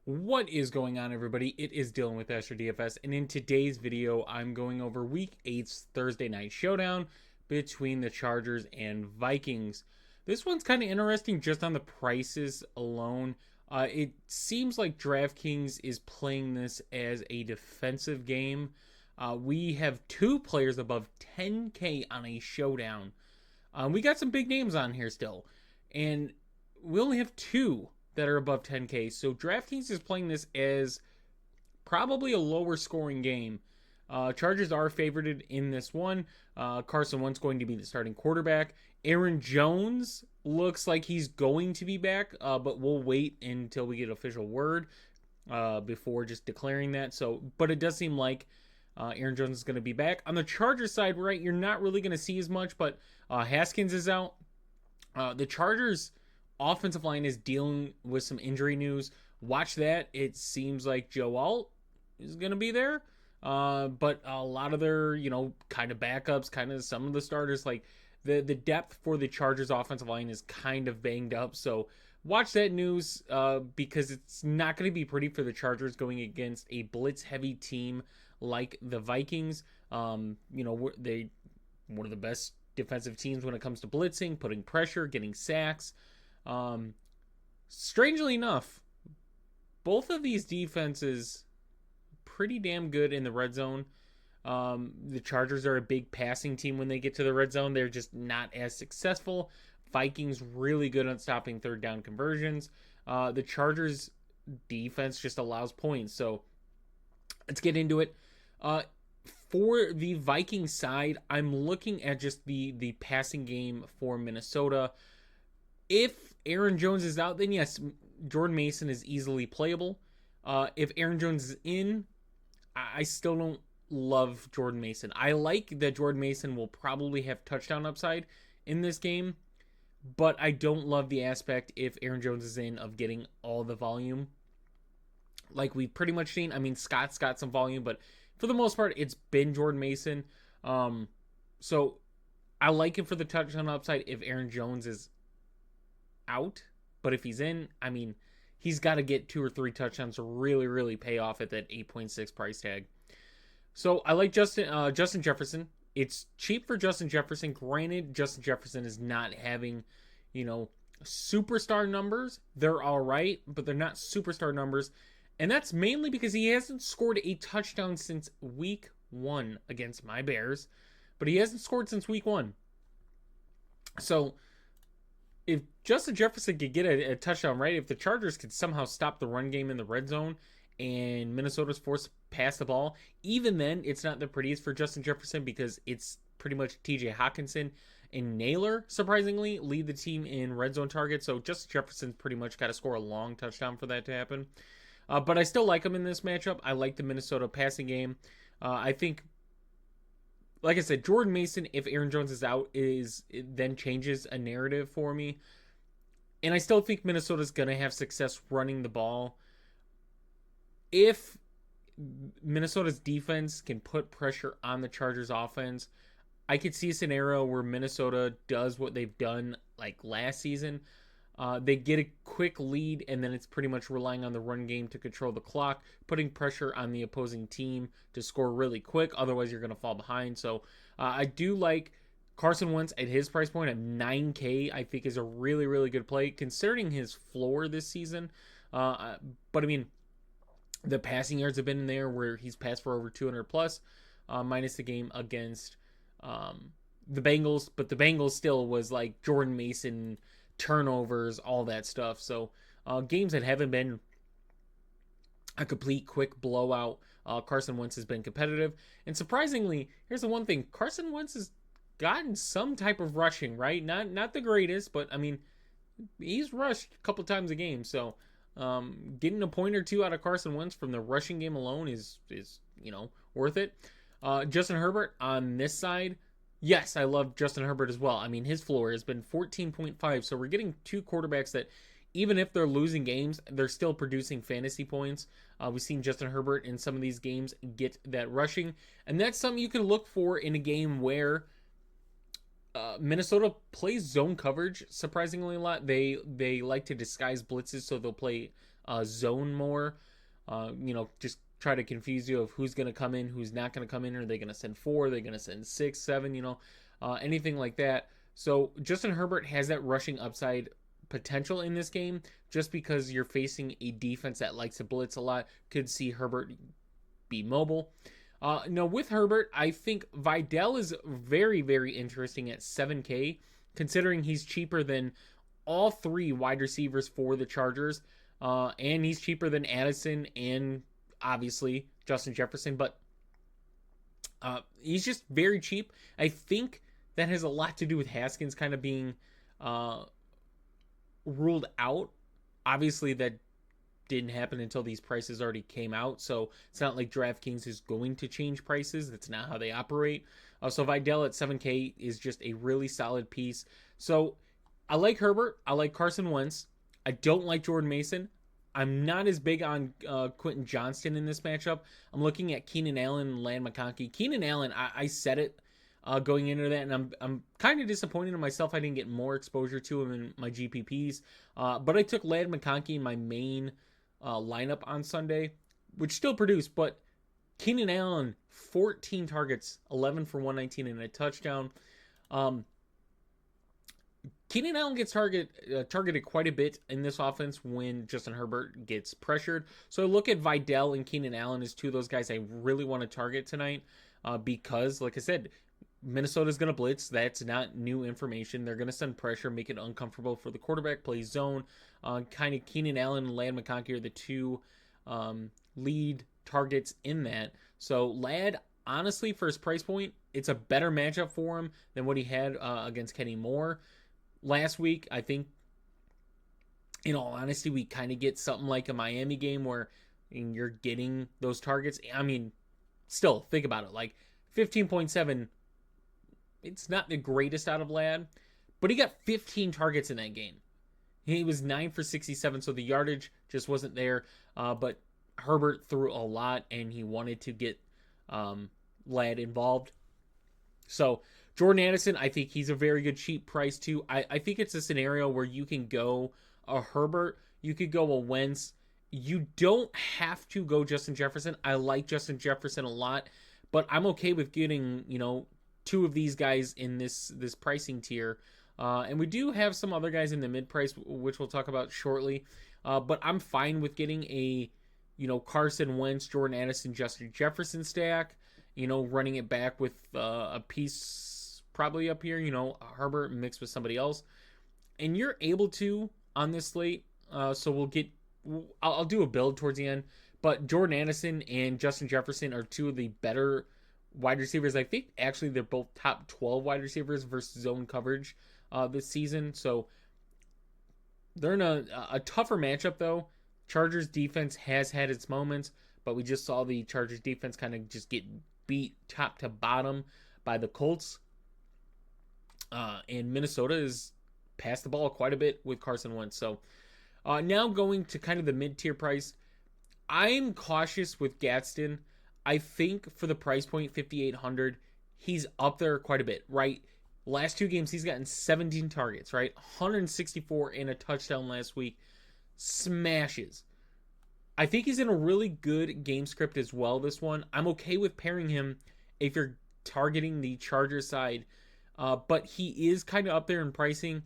What is going on, everybody? It is Dylan with Astrodfs, and in today's video, I'm going over Week 8's Thursday night showdown between the Chargers and Vikings. This one's kind of interesting just on the prices alone. It seems like DraftKings is playing this as a defensive game. We have two players above 10K on a showdown. We got some big names on here still, and we only have two that are above 10K. So DraftKings is playing this as probably a lower scoring game. Chargers are favored in this one. Carson Wentz going to be the starting quarterback. Aaron Jones looks like he's going to be back, but we'll wait until we get official word before just declaring that. But it does seem like Aaron Jones is going to be back. On the Chargers side, right, you're not really going to see as much, but Haskins is out. The Chargers offensive line is dealing with some injury news. Watch that. It seems like Joe Alt is going to be there. But a lot of their, kind of backups, kind of some of the starters, like the depth for the Chargers offensive line is kind of banged up. So watch that news because it's not going to be pretty for the Chargers going against a blitz heavy team like the Vikings. They one of the best defensive teams when it comes to blitzing, putting pressure, getting sacks. Strangely enough, both of these defenses pretty damn good in the red zone. The Chargers are a big passing team when they get to the red zone. They're just not as successful. Vikings really good at stopping third down conversions. The Chargers defense just allows points. So let's get into it. For the Vikings side, I'm looking at just the passing game for Minnesota. If Aaron Jones is out, then yes, Jordan Mason is easily playable. If Aaron Jones is in, I still don't love Jordan Mason. I like that Jordan Mason will probably have touchdown upside in this game, but I don't love the aspect if Aaron Jones is in of getting all the volume like we've pretty much seen. I mean, Scott's got some volume, but for the most part, it's been Jordan Mason. So I like him for the touchdown upside if Aaron Jones is out, but if he's in, I mean, he's got to get 2 or 3 touchdowns to really pay off at that 8.6 price tag. So I like Justin Jefferson. It's cheap for Justin Jefferson. Granted, Justin Jefferson is not having, superstar numbers. They're all right, but they're not superstar numbers. And that's mainly because he hasn't scored a touchdown since week 1 against my Bears, but he hasn't scored since week 1. So if Justin Jefferson could get a touchdown, right, if the Chargers could somehow stop the run game in the red zone and Minnesota's forced to pass the ball, even then, it's not the prettiest for Justin Jefferson because it's pretty much TJ Hawkinson and Naylor, surprisingly, lead the team in red zone targets. So Justin Jefferson's pretty much got to score a long touchdown for that to happen. But I still like him in this matchup. I like the Minnesota passing game. I think, like I said, Jordan Mason, if Aaron Jones is out, it then changes a narrative for me. And I still think Minnesota's going to have success running the ball. If Minnesota's defense can put pressure on the Chargers offense, I could see a scenario where Minnesota does what they've done like last season. They get a quick lead, and then it's pretty much relying on the run game to control the clock, putting pressure on the opposing team to score really quick. Otherwise, you're going to fall behind. So I do like Carson Wentz at his price point at 9K. I think is a really good play, considering his floor this season. But I mean, the passing yards have been in there where he's passed for over 200 plus, minus the game against the Bengals. But the Bengals still was like Jordan Mason turnovers, all that stuff. So games that haven't been a complete quick blowout, Carson Wentz has been competitive. And surprisingly, here's the one thing, Carson Wentz has gotten some type of rushing, right? Not the greatest, but I mean, he's rushed a couple times a game. So getting a point or two out of Carson Wentz from the rushing game alone is worth it. Justin Herbert on this side, yes, I love Justin Herbert as well. I mean, his floor has been 14.5, so we're getting two quarterbacks that, even if they're losing games, they're still producing fantasy points. We've seen Justin Herbert in some of these games get that rushing, and that's something you can look for in a game where Minnesota plays zone coverage surprisingly a lot. They like to disguise blitzes, so they'll play zone more. Just try to confuse you of who's going to come in, who's not going to come in. Are they going to send 4? Are they going to send 6, 7? Anything like that. So Justin Herbert has that rushing upside potential in this game, just because you're facing a defense that likes to blitz a lot. Could see Herbert be mobile. With Herbert, I think Vidal is very, very interesting at 7K, considering he's cheaper than all 3 wide receivers for the Chargers, and he's cheaper than Addison and obviously Justin Jefferson, but he's just very cheap. I think that has a lot to do with Haskins kind of being ruled out. Obviously, that didn't happen until these prices already came out, so it's not like DraftKings is going to change prices. That's not how they operate. So Vidal at 7K is just a really solid piece. So I like Herbert. I like Carson Wentz. I don't like Jordan Mason. I'm not as big on Quentin Johnston in this matchup. I'm looking at Keenan Allen and Ladd McConkey. Keenan Allen, I said it going into that, and I'm kind of disappointed in myself. I didn't get more exposure to him in my GPPs, but I took Ladd McConkey in my main lineup on Sunday, which still produced, but Keenan Allen, 14 targets, 11 for 119 and a touchdown. Keenan Allen gets targeted quite a bit in this offense when Justin Herbert gets pressured. So I look at Vidal and Keenan Allen as 2 of those guys I really want to target tonight because, like I said, Minnesota's going to blitz. That's not new information. They're going to send pressure, make it uncomfortable for the quarterback, play zone. Kind of Keenan Allen and Ladd McConkey are the 2 lead targets in that. So Ladd, honestly, for his price point, it's a better matchup for him than what he had against Kenny Moore last week. I think, in all honesty, we kind of get something like a Miami game where you're getting those targets. I mean, still, think about it. Like, 15.7, it's not the greatest out of Ladd, but he got 15 targets in that game. He was 9 for 67, so the yardage just wasn't there. But Herbert threw a lot, and he wanted to get Ladd involved. So Jordan Addison, I think he's a very good cheap price too. I think it's a scenario where you can go a Herbert, you could go a Wentz. You don't have to go Justin Jefferson. I like Justin Jefferson a lot, but I'm okay with getting, 2 of these guys in this pricing tier. And we do have some other guys in the mid-price, which we'll talk about shortly. But I'm fine with getting a, Carson Wentz, Jordan Addison, Justin Jefferson stack, running it back with a piece probably up here, Herbert mixed with somebody else. And you're able to on this slate. So I'll do a build towards the end. But Jordan Addison and Justin Jefferson are 2 of the better wide receivers. I think actually they're both top 12 wide receivers versus zone coverage this season. So they're in a tougher matchup though. Chargers defense has had its moments, but we just saw the Chargers defense kind of just get beat top to bottom by the Colts. And Minnesota is passed the ball quite a bit with Carson Wentz. So now going to kind of the mid-tier price, I'm cautious with Gadsden. I think for the price point, 5,800, he's up there quite a bit, right? Last 2 games, he's gotten 17 targets, right? 164 and a touchdown last week. Smashes. I think he's in a really good game script as well, this one. I'm okay with pairing him if you're targeting the Chargers side. But he is kind of up there in pricing.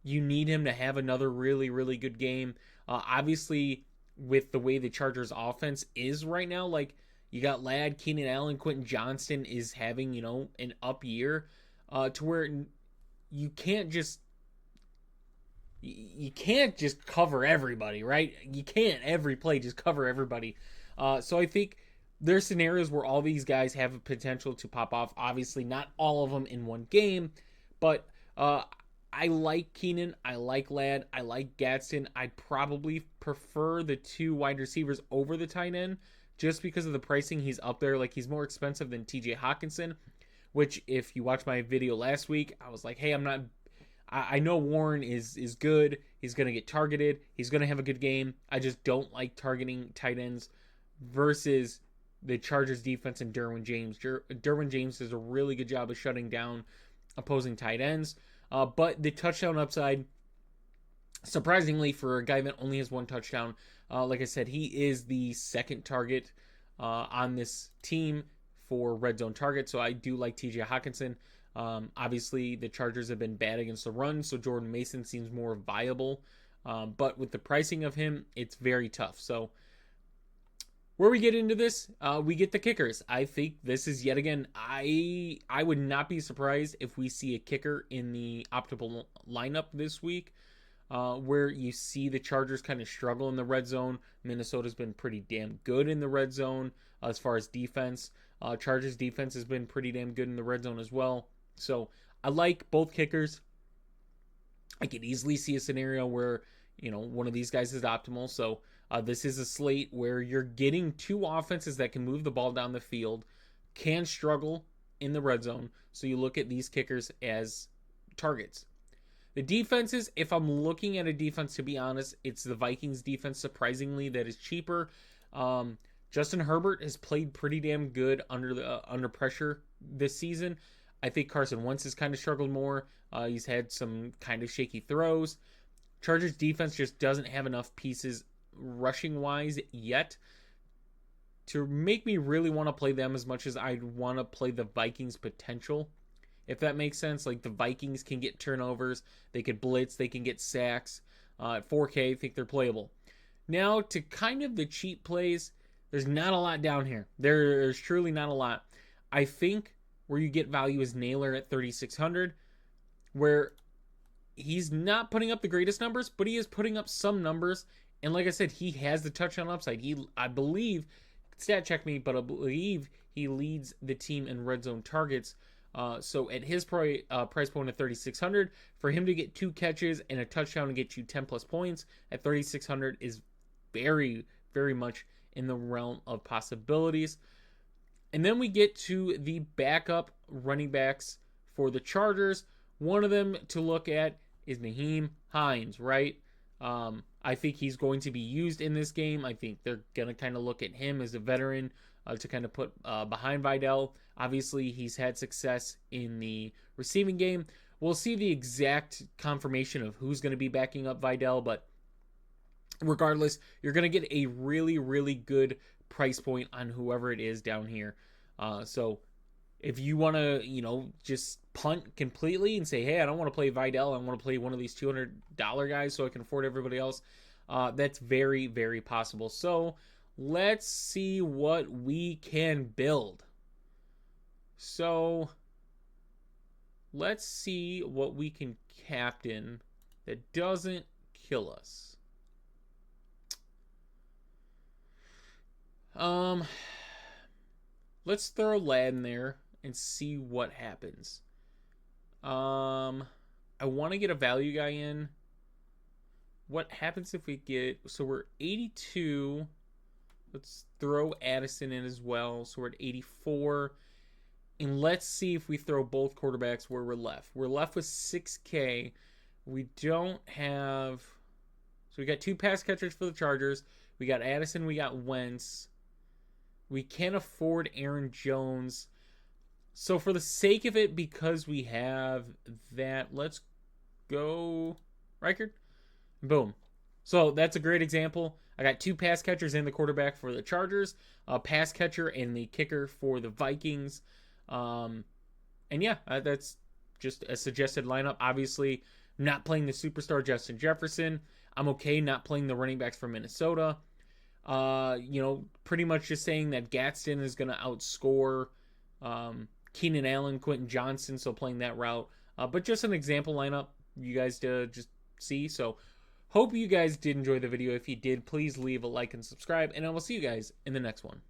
You need him to have another really, really good game. Obviously, with the way the Chargers offense is right now, like, you got Ladd, Keenan Allen, Quentin Johnston is having, an up year to where you can't just cover everybody, right? You can't every play just cover everybody. So I think there's scenarios where all these guys have a potential to pop off. Obviously, not all of them in one game, but I like Keenan, I like Ladd, I like Gadsden. I'd probably prefer the 2 wide receivers over the tight end, just because of the pricing. He's up there. Like, he's more expensive than TJ Hawkinson, which if you watched my video last week, I was like, hey, I know Warren is good. He's going to get targeted. He's going to have a good game. I just don't like targeting tight ends versus the Chargers defense and Derwin James. Derwin James does a really good job of shutting down opposing tight ends. But the touchdown upside, surprisingly for a guy that only has 1 touchdown, Like I said, he is the second target on this team for red zone target. So I do like TJ Hawkinson. Obviously, the Chargers have been bad against the run, so Jordan Mason seems more viable. But with the pricing of him, it's very tough. So where we get into this, we get the kickers. I think this is yet again. I would not be surprised if we see a kicker in the optimal lineup this week, where you see the Chargers kind of struggle in the red zone. Minnesota's been pretty damn good in the red zone as far as defense. Chargers defense has been pretty damn good in the red zone as well. So I like both kickers. I could easily see a scenario where, one of these guys is optimal. So this is a slate where you're getting two offenses that can move the ball down the field, can struggle in the red zone. So you look at these kickers as targets. The defenses, if I'm looking at a defense, to be honest, it's the Vikings defense, surprisingly, that is cheaper. Justin Herbert has played pretty damn good under pressure this season. I think Carson Wentz has kind of struggled more. He's had some kind of shaky throws. Chargers defense just doesn't have enough pieces rushing-wise yet to make me really want to play them as much as I'd want to play the Vikings potential. If that makes sense, like the Vikings can get turnovers, they could blitz, they can get sacks. At 4K, I think they're playable. Now, to kind of the cheap plays, there's not a lot down here. There's truly not a lot. I think where you get value is Naylor at 3,600, where he's not putting up the greatest numbers, but he is putting up some numbers. And like I said, he has the touchdown upside. I believe, stat check me, but I believe he leads the team in red zone targets. So at his price point of 3,600, for him to get 2 catches and a touchdown and get you 10 plus points at 3,600 is very, very much in the realm of possibilities. And then we get to the backup running backs for the Chargers. One of them to look at is Nyheim Hines, right? I think he's going to be used in this game. I think they're going to kind of look at him as a veteran to kind of put behind Vidal. Obviously, he's had success in the receiving game. We'll see the exact confirmation of who's going to be backing up Vidal, but regardless, you're going to get a really, really good price point on whoever it is down here. So if you want to, just punt completely and say, hey, I don't want to play Vidal, I want to play one of these $200 guys so I can afford everybody else, that's very, very possible. So let's see what we can build. So let's see what we can captain that doesn't kill us. Let's throw Lad in there and see what happens. I want to get a value guy in. What happens if we get... So we're 82. Let's throw Addison in as well. So we're at 84. And let's see if we throw both quarterbacks where we're left. We're left with 6K. We don't have... So we got 2 pass catchers for the Chargers. We got Addison. We got Wentz. We can't afford Aaron Jones. So for the sake of it, because we have that, let's go Reichard. Boom. So that's a great example. I got 2 pass catchers and the quarterback for the Chargers, a pass catcher and the kicker for the Vikings. And yeah, that's just a suggested lineup. Obviously, not playing the superstar Justin Jefferson. I'm okay not playing the running backs from Minnesota. Pretty much just saying that Gadsden is going to outscore Keenan Allen, Quentin Johnson, so playing that route. But just an example lineup you guys to just see. So hope you guys did enjoy the video. If you did, please leave a like and subscribe, and I will see you guys in the next one.